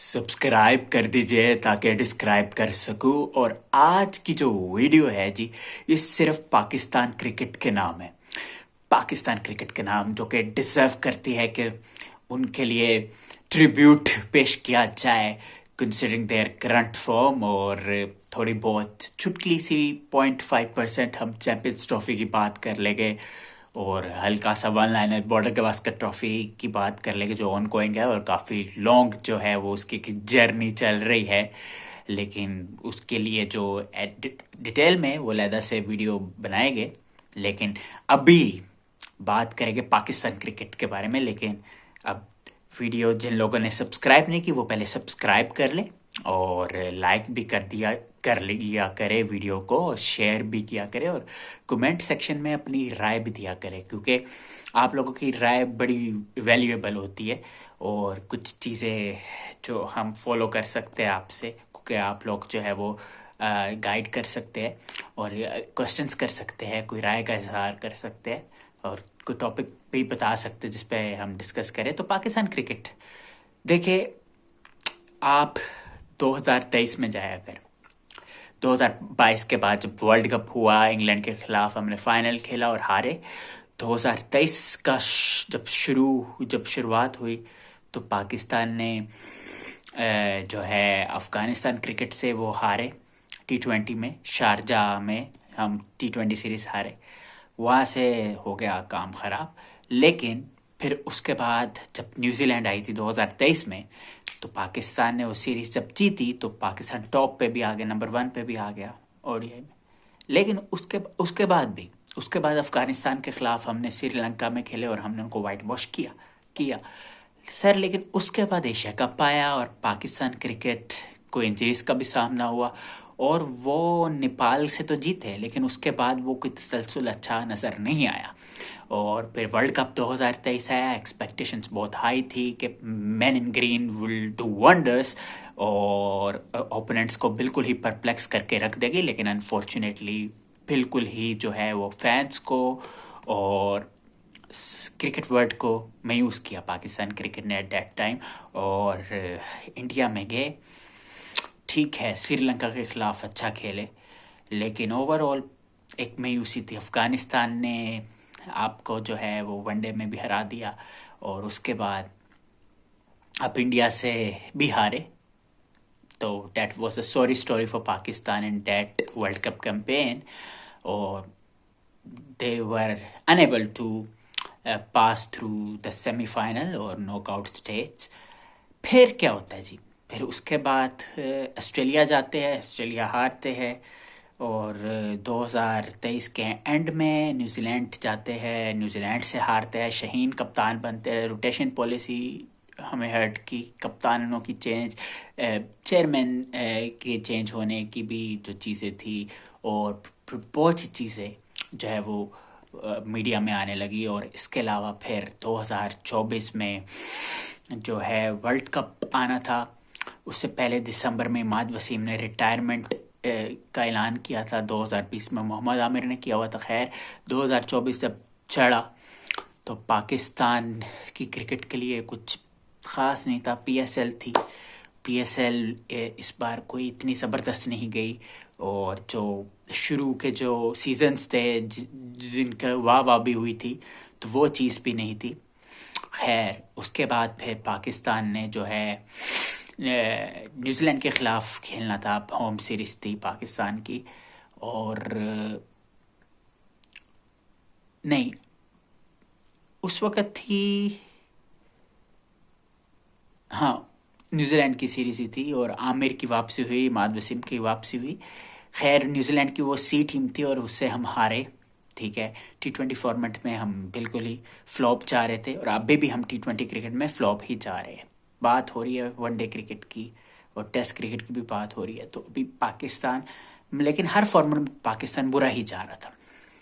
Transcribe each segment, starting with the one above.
Subscribe कर दीजिए ताकि डिस्क्राइब कर सकूं। और आज की जो वीडियो है जी, ये सिर्फ पाकिस्तान क्रिकेट के नाम है। पाकिस्तान क्रिकेट के नाम जो कि डिजर्व करती है कि उनके लिए ट्रिब्यूट पेश किया जाए, कंसिडरिंग देयर करंट फॉर्म। और थोड़ी बहुत चुटकी सी 0.5% हम चैंपियंस ट्रॉफी की बात कर लेंगे और हल्का सा one liner border Gavaskar trophy की बात कर लेंगे जो ऑन गोइंग है और काफ़ी लॉन्ग जो है वो उसकी जर्नी चल रही है। लेकिन उसके लिए जो डिटेल में वो लहदा से वीडियो बनाएंगे। लेकिन अभी बात करेंगे पाकिस्तान क्रिकेट के बारे में। लेकिन अब वीडियो जिन लोगों ने सब्सक्राइब नहीं की वो पहले सब्सक्राइब कर ले और लाइक भी कर लिया करे वीडियो को, और शेयर भी किया करे और कमेंट सेक्शन में अपनी राय भी दिया करे, क्योंकि आप लोगों की राय बड़ी वैल्यूएबल होती है। और कुछ चीज़ें जो हम फॉलो कर सकते हैं आपसे, क्योंकि आप लोग जो है वो गाइड कर सकते हैं और क्वेश्चंस कर सकते हैं, कोई राय का इजहार कर सकते हैं और कोई टॉपिक भी बता सकते हैं जिस पे हम डिस्कस करें। तो पाकिस्तान क्रिकेट देखिए, आप 2023 में जाया कर, 2022 के बाद जब वर्ल्ड कप हुआ इंग्लैंड के खिलाफ, हमने फाइनल खेला और हारे। 2023 का जब शुरुआत हुई तो पाकिस्तान ने जो है अफगानिस्तान क्रिकेट से वो हारे T20 में, शारजाह में हम T20 सीरीज हारे, वहाँ से हो गया काम ख़राब। लेकिन फिर उसके बाद जब न्यूजीलैंड आई थी 2023 में, तो पाकिस्तान ने वो सीरीज जब जीती तो पाकिस्तान टॉप पे भी आ गया, नंबर 1 पे भी आ गया ओडीआई में। लेकिन उसके बाद अफगानिस्तान के खिलाफ हमने श्रीलंका में खेले और हमने उनको वाइट वॉश किया सर। लेकिन उसके बाद एशिया कप आया और पाकिस्तान क्रिकेट को इंजरीज का भी सामना हुआ और वो नेपाल से तो जीते, लेकिन उसके बाद वो कोई तसलसल अच्छा नज़र नहीं आया। और फिर वर्ल्ड कप 2023 आया, एक्सपेक्टेशंस बहुत हाई थी कि man in green will do wonders और ओपोनेंट्स को बिल्कुल ही परप्लेक्स करके रख देगी। लेकिन अनफॉर्चुनेटली बिल्कुल ही जो है वो फैंस को और क्रिकेट वर्ल्ड को मायूस किया पाकिस्तान क्रिकेट ने एट दैट टाइम। और इंडिया में गए, ठीक है श्रीलंका के खिलाफ अच्छा खेले, लेकिन ओवरऑल एक मायूसी थी। अफगानिस्तान ने आपको जो है वो वनडे में भी हरा दिया और उसके बाद आप इंडिया से भी हारे। तो that was a sorry story for Pakistan in that world cup campaign, और they were unable to pass through the semi-final और नॉकआउट स्टेज। फिर क्या होता है जी, फिर उसके बाद ऑस्ट्रेलिया जाते हैं, ऑस्ट्रेलिया हारते हैं। और 2023 के एंड में न्यूजीलैंड जाते हैं, न्यूजीलैंड से हारते हैं, शहीन कप्तान बनते हैं। रोटेशन पॉलिसी हमें हर्ट की, कप्तानों की चेंज, चेयरमैन के चेंज होने की भी जो चीज़ें थी और बहुत सी चीज़ें जो है वो मीडिया में आने लगी। और इसके अलावा फिर 2024 में जो है वर्ल्ड कप आना था, उससे पहले दिसंबर में इमाद वसीम ने रिटायरमेंट का ऐलान किया था। 2020 में मोहम्मद आमिर ने किया हुआ था। खैर 2024 जब चढ़ा तो पाकिस्तान की क्रिकेट के लिए कुछ ख़ास नहीं था। PSL थी, PSL इस बार कोई इतनी ज़बरदस्त नहीं गई और जो शुरू के जो सीजन्स थे जिनका वाह भी हुई थी, तो वो चीज़ भी नहीं थी। खैर उसके बाद फिर पाकिस्तान ने जो है न्यूजीलैंड के ख़िलाफ़ खेलना था, होम सीरीज़ थी पाकिस्तान की। और नहीं, उस वक़्त थी, हाँ न्यूजीलैंड की सीरीज़ ही थी और आमिर की वापसी हुई, इमाद वसीम की वापसी हुई। खैर न्यूजीलैंड की वो सी टीम थी और उससे हम हारे, ठीक है। T20 फॉर्मेट में हम बिल्कुल ही फ्लॉप जा रहे थे और अभी भी हम T20 क्रिकेट में फ्लॉप ही जा रहे हैं। बात हो रही है वनडे क्रिकेट की और टेस्ट क्रिकेट की भी बात हो रही है। तो अभी पाकिस्तान, लेकिन हर फॉर्मेट में पाकिस्तान बुरा ही जा रहा था,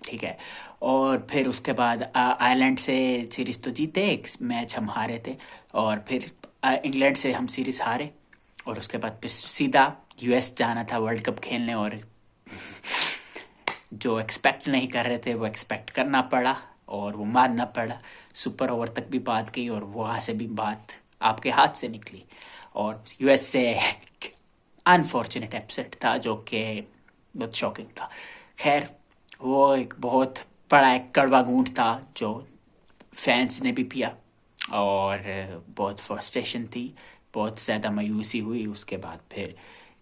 ठीक है। और फिर उसके बाद आयरलैंड से सीरीज़ तो जीते, एक मैच हम हारे थे। और फिर इंग्लैंड से हम सीरीज़ हारे और उसके बाद फिर सीधा US जाना था वर्ल्ड कप खेलने। और जो एक्सपेक्ट नहीं कर रहे थे वो एक्सपेक्ट करना पड़ा और वो मानना पड़ा। सुपर ओवर तक भी बात गई और वहाँ से भी बात आपके हाथ से निकली। और यूएस से अनफॉर्चुनेट अपसेट था जो कि बहुत शॉकिंग था। खैर, वो एक बहुत बड़ा एक कड़वा घूंट था जो फैंस ने भी पिया, और बहुत फ्रस्ट्रेशन थी, बहुत ज़्यादा मायूसी हुई। उसके बाद फिर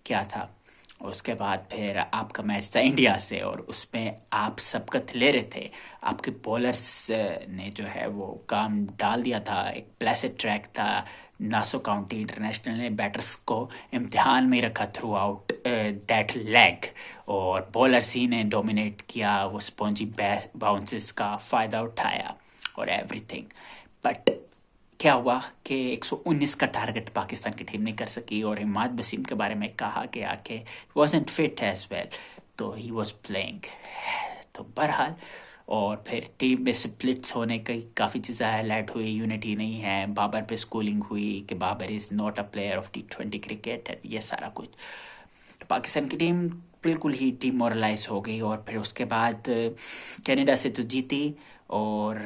क्या था, उसके बाद फिर आपका मैच था इंडिया से, और उसमें आप सबकत ले रहे थे। आपके बॉलर्स ने जो है वो काम डाल दिया था। एक प्लेसेड ट्रैक था। नासो काउंटी इंटरनेशनल ने बैटर्स को इम्तिहान में रखा थ्रू आउट दैट लेग, और बॉलर्स ही ने डोमिनेट किया। वो स्पॉन्जी बाउंसेस का फ़ायदा उठाया और एवरीथिंग। बट क्या हुआ कि 119 का टारगेट पाकिस्तान की टीम नहीं कर सकी, और इमाद वसीम के बारे में कहा कि आके wasn't fit as well, तो ही was playing। तो बहरहाल, और फिर टीम में स्प्लिट्स होने की काफ़ी चीज़ें हाईलाइट हुई। यूनिटी नहीं है, बाबर पे स्कूलिंग हुई कि Babar is not a player of T20 cricket, ये सारा कुछ। तो पाकिस्तान की टीम बिल्कुल ही डिमोरलाइज हो गई। और फिर उसके बाद कनाडा से तो जीती, और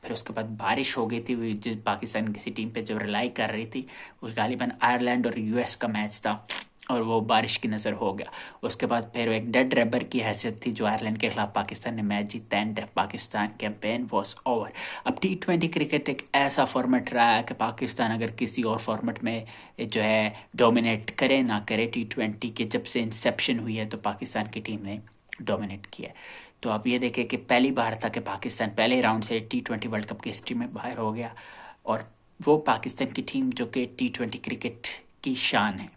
फिर उसके बाद बारिश हो गई थी जिस पाकिस्तान किसी टीम पे जो रिलाई कर रही थी। वो गालिबन आयरलैंड और यूएस का मैच था, और वो बारिश की नज़र हो गया। उसके बाद फिर एक डेड रबर की हैसियत थी जो आयरलैंड के खिलाफ पाकिस्तान ने मैच जीता, and Pakistan campaign was over. अब T20 क्रिकेट एक ऐसा फॉर्मेट रहा है कि पाकिस्तान अगर किसी और फॉर्मेट में जो है डोमिनेट करे ना करे, T20 के जब से इंसेप्शन हुई है तो पाकिस्तान की टीम ने डोमिनेट किया है। तो आप ये देखें कि पहली बार था कि पाकिस्तान पहले राउंड से T20 वर्ल्ड कप की हिस्ट्री में बाहर हो गया, और वो पाकिस्तान की टीम जो कि T20 क्रिकेट की शान है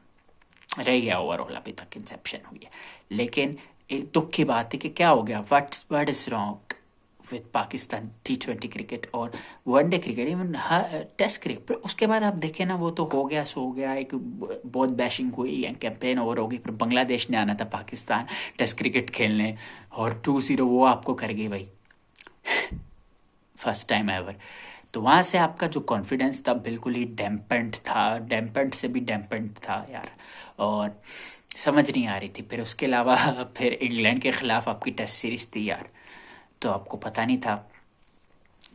रही है ओवरऑल अभी तक इंसेप्शन हुई है। लेकिन एक दुख की बात है कि क्या हो गया, what is wrong with Pakistan T20 cricket और one day cricket, even test cricket. उसके बाद आप देखें ना, वो तो हो गया सो हो गया, एक बहुत बैशिंग हुई, कैंपेन ओवर हो गई। फिर बांग्लादेश ने आना था पाकिस्तान टेस्ट क्रिकेट खेलने, और 2-0 वो आपको कर गई भाई, फर्स्ट टाइम एवर। तो वहाँ से आपका जो कॉन्फिडेंस था बिल्कुल ही डैम्पेंड था, डैम्पेंड से भी डैम्पेंड था यार, और समझ नहीं आ रही थी। फिर उसके अलावा फिर इंग्लैंड के ख़िलाफ़ आपकी टेस्ट सीरीज़ थी यार, तो आपको पता नहीं था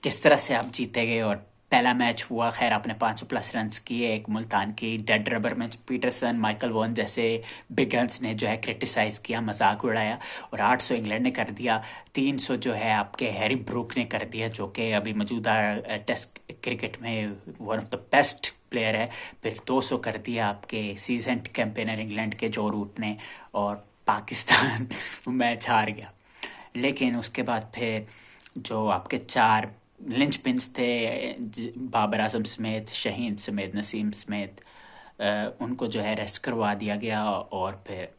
किस तरह से आप जीते गए। और पहला मैच हुआ, खैर आपने 500+ रन्स किए, एक मुल्तान की dead rubber match. Pietersen, Michael Vaughan जैसे बिग गन्स ने जो है क्रिटिसाइज़ किया, मजाक उड़ाया, और 800 इंग्लैंड ने कर दिया। 300 जो है आपके हैरी ब्रूक ने कर दिया, जो कि अभी मौजूदा टेस्ट क्रिकेट में one of the best player है। फिर 200 कर दिया आपके सीजन कैंपेनर इंग्लैंड के जो रूट ने, और पाकिस्तान मैच हार गया। लेकिन उसके बाद फिर जो आपके 4 लिंच पिन्स थे, बाबर आजम समेत, शहीन समेत, नसीम समेत, उनको जो है रेस्ट करवा दिया गया। और फिर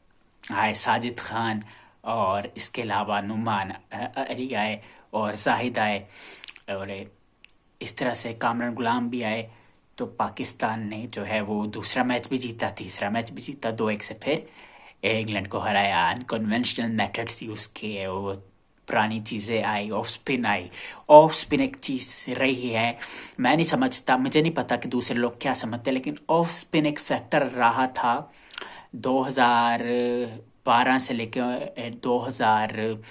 आए साजिद खान, और इसके अलावा नुमान अली आए, और जाहिद आए, और इस तरह से कामरान गुलाम भी आए। तो पाकिस्तान ने जो है वो दूसरा मैच भी जीता, तीसरा मैच भी जीता, 2-1 से फिर इंग्लैंड को हराया। अनकन्वेंशनल मेथड्स यूज़ किए, वो पुरानी चीज़ें आई, ऑफ स्पिन आई। ऑफ स्पिन एक चीज़ रही है, मैं नहीं समझता, मुझे नहीं पता कि दूसरे लोग क्या समझते, लेकिन ऑफ स्पिन एक फैक्टर रहा था 2012 से लेकर 2000,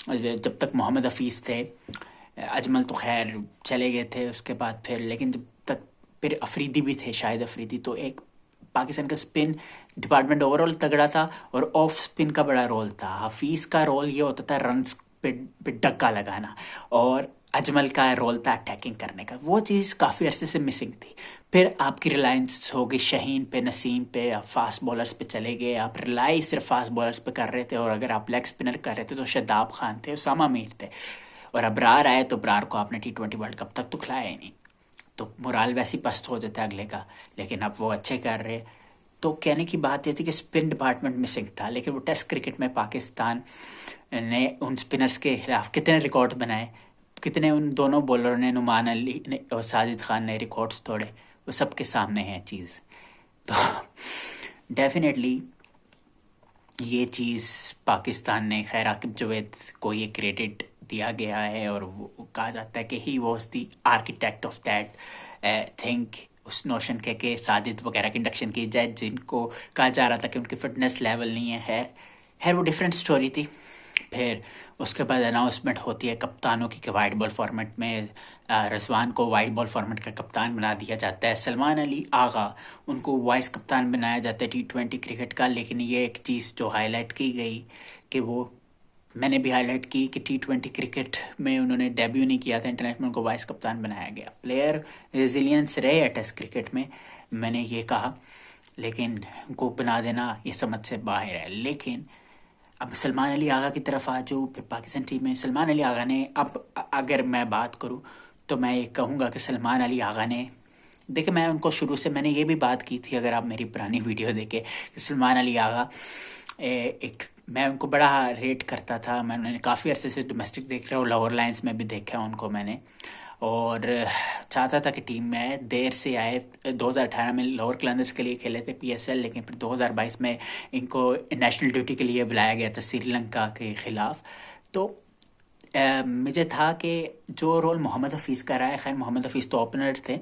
जब तक मोहम्मद हफीज़ थे। अजमल तो खैर चले गए थे उसके बाद फिर, लेकिन जब तक फिर अफरीदी भी थे, शायद अफरीदी। तो एक पाकिस्तान का स्पिन डिपार्टमेंट ओवरऑल तगड़ा था, और ऑफ स्पिन का बड़ा रोल था। हफीज़ का रोल ये होता था रन्स पे डक्का लगाना, और अजमल का रोल था अटैकिंग करने का। वो चीज़ काफ़ी अरसे से मिसिंग थी। फिर आपकी रिलायंस हो गई शहीन पे, नसीम पे, आप फास्ट बॉलर्स पे चले गए। आप रिलाई सिर्फ फास्ट बॉलर्स पे कर रहे थे, और अगर आप लेग स्पिनर कर रहे थे तो शादाब खान थे, उसामा मीर थे, और अबरार आए तो अबरार को आपने T20 वर्ल्ड कप तक तो खिलाया ही नहीं, तो मोराल वैसे ही पस्त हो जाता है अगले का। लेकिन अब वो अच्छे कर रहे। तो कहने की बात ये थी कि स्पिन डिपार्टमेंट मिसिंग था। लेकिन वो टेस्ट क्रिकेट में पाकिस्तान ने उन स्पिनर्स के खिलाफ कितने रिकॉर्ड बनाए, कितने उन दोनों बॉलरों ने, नुमान अली ने और साजिद खान ने रिकॉर्ड्स तोड़े, वो सबके सामने है चीज़। तो डेफिनेटली ये चीज़ पाकिस्तान ने, खैर आकिब जावेद को ये क्रेडिट दिया गया है, और वो कहा जाता है कि he was the architect of that think, उस नोशन के साजिद वगैरह की इंडक्शन की जाए, जिनको कहा जा रहा था कि उनकी फिटनेस लेवल नहीं है। खैर वो डिफरेंट स्टोरी थी। फिर उसके बाद अनाउंसमेंट होती है कप्तानों की कि वाइट बॉल फॉर्मेट में रिजवान को वाइट बॉल फॉर्मेट का कप्तान बना दिया जाता है। सलमान अली आगा उनको वाइस कप्तान बनाया जाता है T20 क्रिकेट का। लेकिन ये एक चीज़ जो हाईलाइट की गई कि वो मैंने भी हाईलाइट की कि T20 क्रिकेट में उन्होंने डेब्यू नहीं किया था, इंटरनेशनल को वाइस कप्तान बनाया गया। प्लेयर रेजिलियंस रहे है टेस्ट क्रिकेट में, मैंने ये कहा, लेकिन उनको बना देना ये समझ से बाहर है। लेकिन अब सलमान अली आगा की तरफ आ जो फिर पाकिस्तान टीम में सलमान अली आगा ने, अब अगर मैं बात करूँ तो मैं ये कहूँगा कि सलमान अली आगा ने, देखिए मैं उनको शुरू से, मैंने ये भी बात की थी अगर आप मेरी पुरानी वीडियो देखें, कि सलमान अली आगा एक, मैं उनको बड़ा रेट करता था। मैंने काफ़ी अरसे से डोमेस्टिक देख रहा हूँ, लाहौर लायंस में भी देखा उनको मैंने, और चाहता था कि टीम में देर से आए। 2018 में लाहौर कलंदर्स के लिए खेले थे PSL, लेकिन फिर 2022 में इनको नेशनल ड्यूटी के लिए बुलाया गया था श्रीलंका के ख़िलाफ़। तो मुझे था कि जो रोल मोहम्मद हफीज़ का रहा है, खैर मोहम्मद हफीज़ तो ओपनर थे,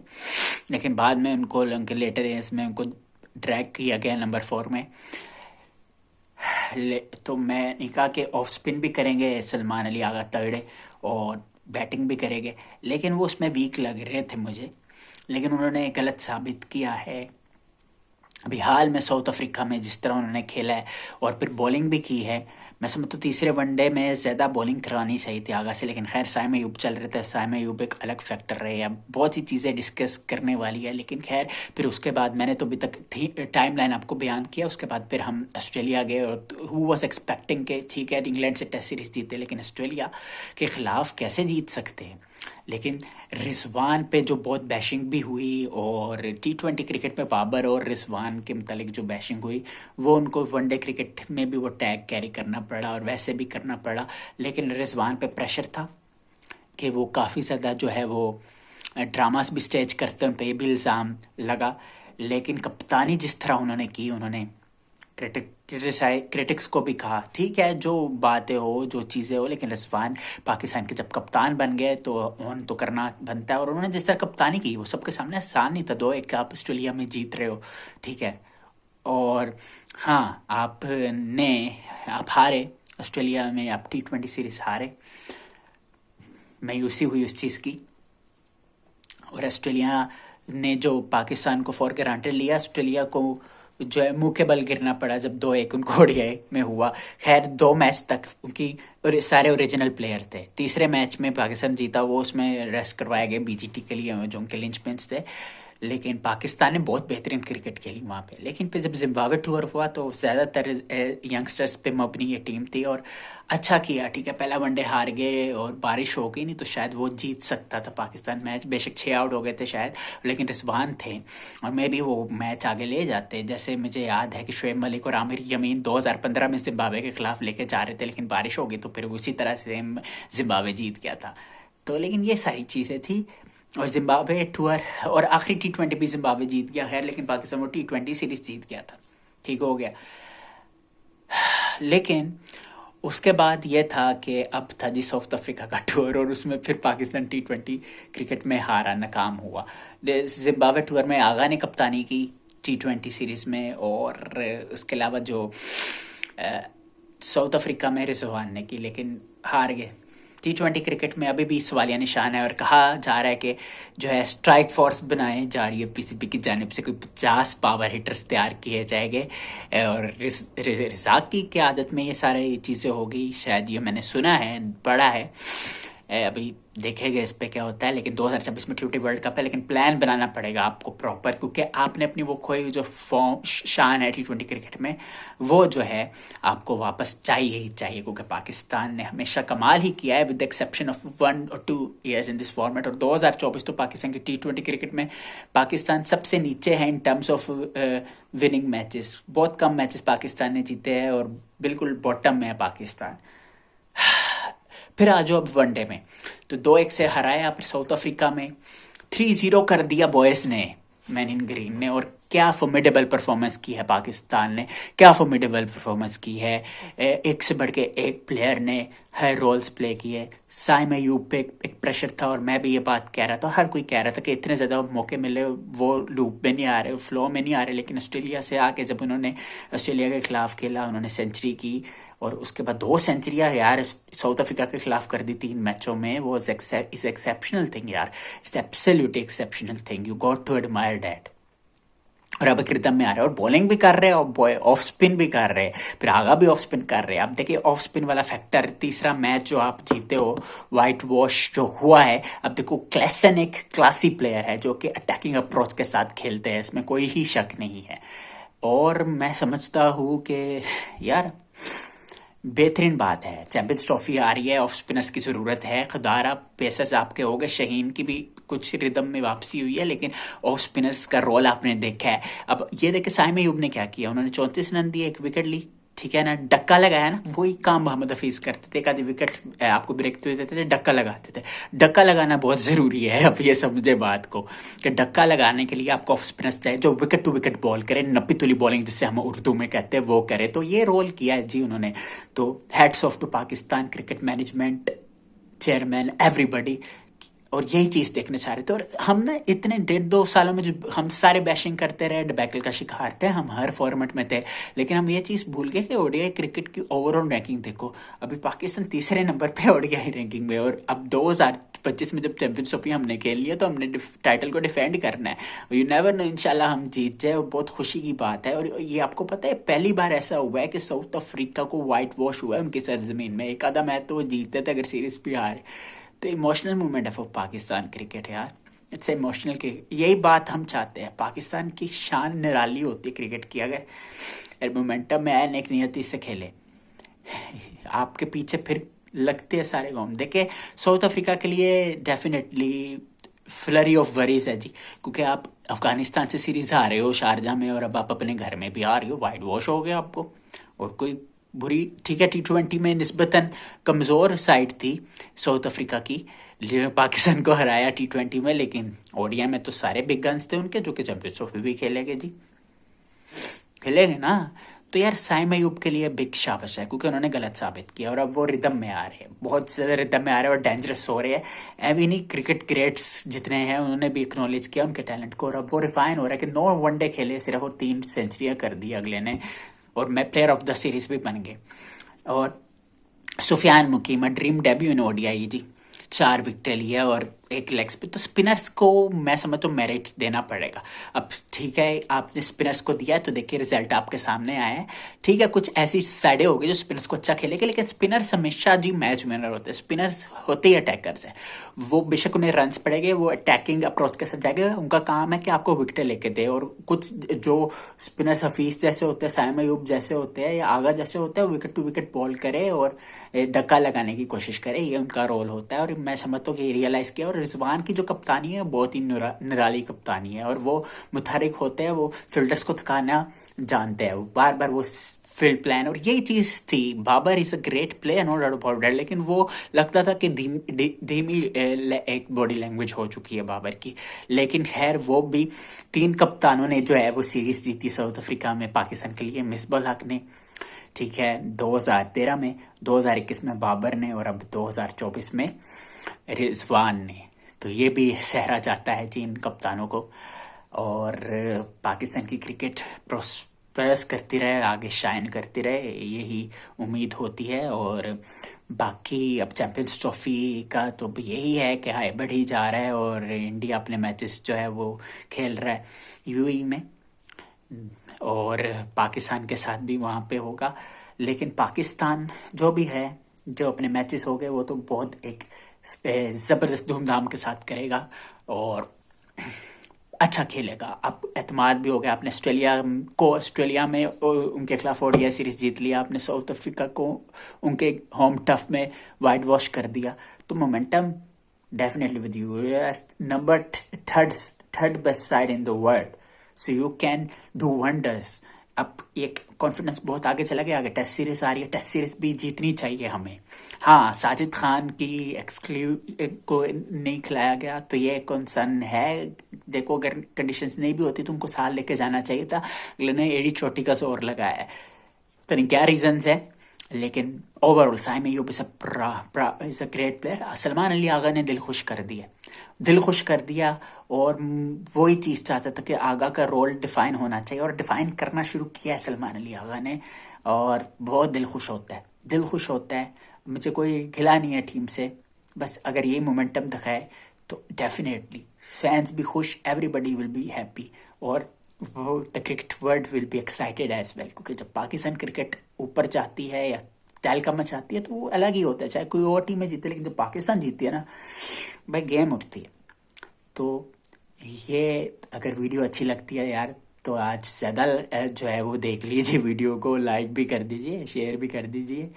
लेकिन बाद में उनको उनके लेटर ईयर्स में उनको ड्रैग किया गया नंबर 4 में। तो मैं कहा कि ऑफ स्पिन भी करेंगे सलमान अली आगा तगड़े और बैटिंग भी करेंगे, लेकिन वो उसमें वीक लग रहे थे मुझे। लेकिन उन्होंने गलत साबित किया है। अभी हाल में साउथ अफ्रीका में जिस तरह उन्होंने खेला है और फिर बॉलिंग भी की है, मैं समझता हूँ तीसरे वनडे में ज़्यादा बॉलिंग करानी सही थी आगा से। लेकिन खैर साइम अयूब चल रहे थे, साइम अयूब एक अलग फैक्टर रहे हैं। बहुत सी चीज़ें डिस्कस करने वाली है, लेकिन खैर फिर उसके बाद मैंने तो अभी तक टाइम लाइन आपको बयान किया। उसके बाद फिर हम ऑस्ट्रेलिया गए और हु वॉज एक्सपेक्टिंग के ठीक है इंग्लैंड से टेस्ट सीरीज जीते, लेकिन ऑस्ट्रेलिया के ख़िलाफ़ कैसे जीत सकते हैं। लेकिन रिजवान पे जो बहुत बैशिंग भी हुई, और T20 क्रिकेट में बाबर और रिजवान के मतलब जो बैशिंग हुई, वो उनको वनडे क्रिकेट में भी वो टैग कैरी करना पड़ा और वैसे भी करना पड़ा। लेकिन रिजवान पे प्रेशर था कि वो काफ़ी ज़्यादा जो है वो ड्रामास भी स्टेज करते हैं, उन पर भी इल्ज़ाम लगा। लेकिन कप्तानी जिस तरह उन्होंने की, उन्होंने क्रिटिक्स को भी कहा ठीक है जो बातें हो जो चीज़ें हो, लेकिन रिजवान पाकिस्तान के जब कप्तान बन गए तो ऑन तो करना बनता है। और उन्होंने जिस तरह कप्तानी की वो सबके सामने आसान नहीं था। 2-1 आप ऑस्ट्रेलिया में जीत रहे हो, ठीक है, और हाँ आप हारे ऑस्ट्रेलिया में, आप T20 सीरीज हारे, मायूसी हुई उस चीज़ की। और ऑस्ट्रेलिया ने जो पाकिस्तान को फॉर ग्रांटेड लिया, ऑस्ट्रेलिया को जो है मुंह के बल गिरना पड़ा जब 2-1 उनको ODI में हुआ। खैर 2 मैच तक उनकी सारे ओरिजिनल प्लेयर थे। तीसरे मैच में पाकिस्तान जीता, वो उसमें रेस्ट करवाया गया BGT के लिए जो उनके लिंचपिन्स थे। लेकिन पाकिस्तान ने बहुत बेहतरीन क्रिकेट खेली वहाँ पे। लेकिन फिर जब जिम्बाब्वे टूर हुआ तो ज़्यादातर यंगस्टर्स पे मबनी ये टीम थी और अच्छा किया, ठीक है, पहला वनडे हार गए और बारिश हो गई, नहीं तो शायद वो जीत सकता था पाकिस्तान मैच। बेशक 6 आउट हो गए थे शायद, लेकिन रिजवान थे और मे भी वो मैच आगे ले जाते। जैसे मुझे याद है कि शुएब मलिक और आमिर यमीन 2015 में जिम्बाब्वे के खिलाफ लेके जा रहे थे, लेकिन बारिश हो गई तो फिर उसी तरह से जिम्बाब्वे जीत गया था। तो लेकिन ये सारी चीज़ें थी। और जिम्बाब्वे टूर और आखिरी T20 भी जिम्बाब्वे जीत गया है, लेकिन पाकिस्तान वो T20 सीरीज जीत गया था, ठीक हो गया। लेकिन उसके बाद ये था कि अब था जी साउथ अफ्रीका का टूर, और उसमें फिर पाकिस्तान T20 क्रिकेट में हारा, नाकाम हुआ। जिम्बाब्वे टूर में आगा ने कप्तानी की T20 सीरीज़ में, और उसके अलावा जो साउथ अफ्रीका में रिजवान ने की, लेकिन हार गए। T20 क्रिकेट में अभी भी सवालिया निशान है और कहा जा रहा है कि जो है स्ट्राइक फोर्स बनाए जा रही है PCB की जानिब से, कोई 50 पावर हिटर्स तैयार किए जाएंगे। और रिजाक की आदत में ये सारी चीज़ें होगी, शायद ये मैंने सुना है, पढ़ा है, अभी देखेंगे इस पे क्या होता है। लेकिन 2026 में T20 वर्ल्ड कप है, लेकिन प्लान बनाना पड़ेगा आपको प्रॉपर, क्योंकि आपने अपनी वो खोई हुई जो फॉर्म शान है T20 क्रिकेट में, वो जो है आपको वापस चाहिए ही चाहिए, क्योंकि पाकिस्तान ने हमेशा कमाल ही किया है with exception of 1 or 2 years in this format. और 2024 तो पाकिस्तान की T20 क्रिकेट में पाकिस्तान सबसे नीचे है in terms of winning matches. बहुत कम मैचेस पाकिस्तान ने जीते हैं और बिल्कुल बॉटम में है पाकिस्तान। फिर आ जाओ अब वनडे में, तो 2-1 से हराया। फिर साउथ अफ्रीका में 3-0 कर दिया बॉयज़ ने, मैन इन ग्रीन ने, और क्या फॉर्मिडेबल परफॉर्मेंस की है पाकिस्तान ने, क्या फॉर्मिडेबल परफॉर्मेंस की है। एक से बढ़ के एक प्लेयर ने हर रोल्स प्ले किए। साइम अयूब पे एक प्रेशर था, और मैं भी ये बात कह रहा था, हर कोई कह रहा था कि इतने ज़्यादा मौके मिले वो लूप में नहीं आ रहे, फ्लो में नहीं आ रहे, लेकिन ऑस्ट्रेलिया से आके जब उन्होंने ऑस्ट्रेलिया के खिलाफ खेला, उन्होंने सेंचुरी की, और उसके बाद 2 सेंचुरियाँ यार साउथ अफ्रीका के खिलाफ कर दी 3 मैचों में। वो इज एक्सेप्शनल थिंग यार, it's absolutely exceptional thing, you got to admire that. और अब एक रिदम में आ रहे हैं, और बॉलिंग भी कर रहे हैं, और ऑफ स्पिन भी कर रहे हैं, फिर आगा भी ऑफ स्पिन कर रहे हैं। अब देखिए ऑफ स्पिन वाला फैक्टर, तीसरा मैच जो आप जीते हो, वाइट वॉश जो हुआ है। अब देखो क्लेसन एक क्लासी प्लेयर है जो कि अटैकिंग अप्रोच के साथ खेलते हैं, इसमें कोई ही शक नहीं है। और मैं समझता हूँ कि यार बेहतरीन बात है, चैंपियंस ट्रॉफी आ रही है, ऑफ स्पिनर्स की ज़रूरत है। खुदारा पेसर्स आपके हो गए, शहीन की भी कुछ रिदम में वापसी हुई है, लेकिन ऑफ स्पिनर्स का रोल आपने देखा है। अब ये देखे साइम अयूब ने क्या किया, उन्होंने 34 रन दिए, 1 विकेट ली, ठीक है ना, डक्का लगाया ना, वही काम मोहम्मद हफीज करते थे, एक आधी विकेट आपको ब्रेक तो देते थे, डक्का लगाते थे। डक्का लगाना बहुत ज़रूरी है, अब ये समझे बात को, कि डक्का लगाने के लिए आपको ऑफ स्पिनर्स चाहिए जो विकेट टू विकेट बॉल करे, नब्बी तुली बॉलिंग जिसे हम उर्दू में कहते हैं वो करे। तो ये रोल किया है जी उन्होंने। तो hats off to Pakistan cricket management, chairman, everybody, और यही चीज़ देखना चाह रहे थे। और हम ना इतने 1.5-2 सालों में जो हम सारे बैशिंग करते रहे, डिबैकल का शिकार थे हम, हर फॉर्मेट में थे, लेकिन हम ये चीज़ भूल गए कि ओडीआई क्रिकेट की ओवरऑल रैंकिंग देखो, अभी पाकिस्तान तीसरे नंबर पे ओडीआई रैंकिंग में। और अब 2025 में जब चैंपियंस ट्रॉफी हमने खेल लिया तो हमने टाइटल को डिफेंड करना है। यू नेवर नो, इंशाल्लाह हम जीत जाए, बहुत खुशी की बात है। और ये आपको पता है पहली बार ऐसा हुआ है कि साउथ अफ्रीका को वाइट वॉश हुआ है उनकी सरजमीन में। एक आधा मैच तो वो जीतते थे अगर सीरीज भी हारे। तो इमोशनल मूवमेंट है फॉर पाकिस्तान क्रिकेट यार, इट्स इमोशनल क्रिकेट। यही बात हम चाहते हैं, पाकिस्तान की शान निराली होती है क्रिकेट की अगर मोमेंटम में आए, नेक नियति से खेले, आपके पीछे फिर लगते हैं सारे गाँव। देखिए साउथ अफ्रीका के लिए डेफिनेटली फ्लरी ऑफ वरीज है जी, क्योंकि आप अफगानिस्तान से सीरीज आ रहे हो शारजा में, और अब आप अपने घर में भी आ रहे हो, वाइट वॉश हो गया आपको। और कोई बुरी, ठीक है, T20 में निस्बतन कमज़ोर साइड थी साउथ अफ्रीका की, जिन्होंने पाकिस्तान को हराया T20 में, लेकिन ओडीआई में तो सारे बिग गन्स थे उनके, जो कि चैंपियंस ट्रॉफी भी खेलेंगे जी, खेलेंगे ना। तो यार साइम अयूब के लिए बिग शाबाश है, क्योंकि उन्होंने गलत साबित किया, और अब वो रिदम में आ रहे हैं, बहुत ज़्यादा रिदम में आ रहे हैं, और डेंजरस हो रहे हैं। अभी नहीं, क्रिकेट ग्रेट्स जितने हैं उन्होंने भी एक्नॉलेज किया उनके टैलेंट को, और अब वो रिफाइन हो रहा है कि 9 वनडे खेले सिर्फ, और 3 सेंचुरियाँ कर दी अगले ने, और मैं प्लेयर ऑफ द सीरीज भी बन गए। और Sufiyan Muqeem dream debut in ODI जी, 4 विकेट लिए और 1 लेग्स पे। तो स्पिनर्स को मैं समझता हूँ मेरिट देना पड़ेगा। अब ठीक है, आपने स्पिनर्स को दिया है तो देखिए रिजल्ट आपके सामने आया है, ठीक है। कुछ ऐसी साइडें होगी जो स्पिनर्स को अच्छा खेलेंगे, लेकिन स्पिनर्स हमेशा जी मैच विनर होते हैं। स्पिनर्स होते ही अटैकर्स हैं, वो बेशक उन्हें रन्स पड़ेंगे, वो अटैकिंग अप्रोच के साथ जाएंगे, उनका काम है कि आपको विकेटें लेके दे। और कुछ जो स्पिनर्स हफीज जैसे होते हैं, साइम अयूब जैसे होते हैं, या आगा जैसे होते हैं, विकेट टू विकेट बॉल करे और धक्का लगाने की कोशिश करे, ये उनका रोल होता है। और मैं समझता हूँ कि रियलाइज़ किया, और रिजवान की जो कप्तानी है बहुत ही निराली कप्तानी है, और वो मुतहरिक होते हैं, वो फील्डर्स को थकाना जानते हैं, बार बार वो फील्ड प्लान, और यही चीज़ थी। Babar is a great player, no doubt about that, लेकिन वो लगता था कि धीमी एक बॉडी लैंग्वेज हो चुकी है बाबर की। लेकिन खैर वो भी 3 कप्तानों ने जो है वो सीरीज जीती साउथ अफ्रीका में पाकिस्तान के लिए, मिसबाह हक ने, ठीक है, 2013 में, 2021 में बाबर ने, और अब 2024 में रिजवान ने। तो ये भी सहरा जाता है जी इन कप्तानों को, और पाकिस्तान की क्रिकेट प्रोस्पेरस करती रहे, आगे शाइन करती रहे, यही उम्मीद होती है। और बाकी अब चैंपियंस ट्रॉफी का तो यही है कि हाई बढ़ी जा रहा है, और इंडिया अपने मैचेस जो है वो खेल रहा है यूएई में, और पाकिस्तान के साथ भी वहाँ पे होगा। लेकिन पाकिस्तान जो भी है, जो अपने मैचेस हो गए, वो तो बहुत एक ज़बरदस्त धूमधाम के साथ करेगा और अच्छा खेलेगा। अब एतमाद भी हो गया, आपने ऑस्ट्रेलिया में उनके खिलाफ ओडीआई सीरीज जीत लिया, आपने साउथ अफ्रीका को उनके होम टफ में वाइट वॉश कर दिया, तो momentum definitely with you, number third best side in the world, so you can do wonders. अब एक कॉन्फिडेंस बहुत आगे चला गया, आगे टेस्ट सीरीज आ रही है, टेस्ट सीरीज भी जीतनी चाहिए हमें। हाँ, साजिद खान की एक्सक्लूसिव को नहीं खिलाया गया तो ये कंसर्न है। देखो, अगर कंडीशंस नहीं भी होती तो उनको साथ लेके जाना चाहिए था, अगले ने एडी चोटी का जोर लगाया है। पता नहीं क्या रीजंस है, लेकिन overall Saim Ayub is a great player. Salman Ali Agha ने दिल खुश कर दिया, दिल खुश कर दिया। और वही चीज़ चाहता था कि आगा का रोल डिफाइन होना चाहिए, और डिफाइन करना शुरू किया है सलमान अली आगा ने। और बहुत दिल खुश होता है, दिल खुश होता है। मुझे कोई घिला नहीं है टीम से, बस अगर ये मोमेंटम दिखाए तो डेफिनेटली फैंस भी खुश, एवरीबडी विल बी हैप्पी, और वो the cricket world will be excited as well. क्योंकि जब पाकिस्तान क्रिकेट ऊपर जाती है या तहलका मचाती है तो वो अलग ही होता है, चाहे कोई और टीमें जीते, लेकिन जब पाकिस्तान जीतती है ना भाई, गेम उठती है। तो ये अगर वीडियो अच्छी लगती है यार तो आज ज़्यादा जो है वो देख लीजिए, वीडियो को लाइक भी कर दीजिए, शेयर भी कर दीजिए,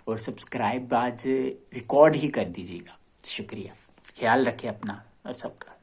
और सब्सक्राइब आज रिकॉर्ड ही कर दीजिएगा। शुक्रिया, ख्याल रखिए अपना और सबका।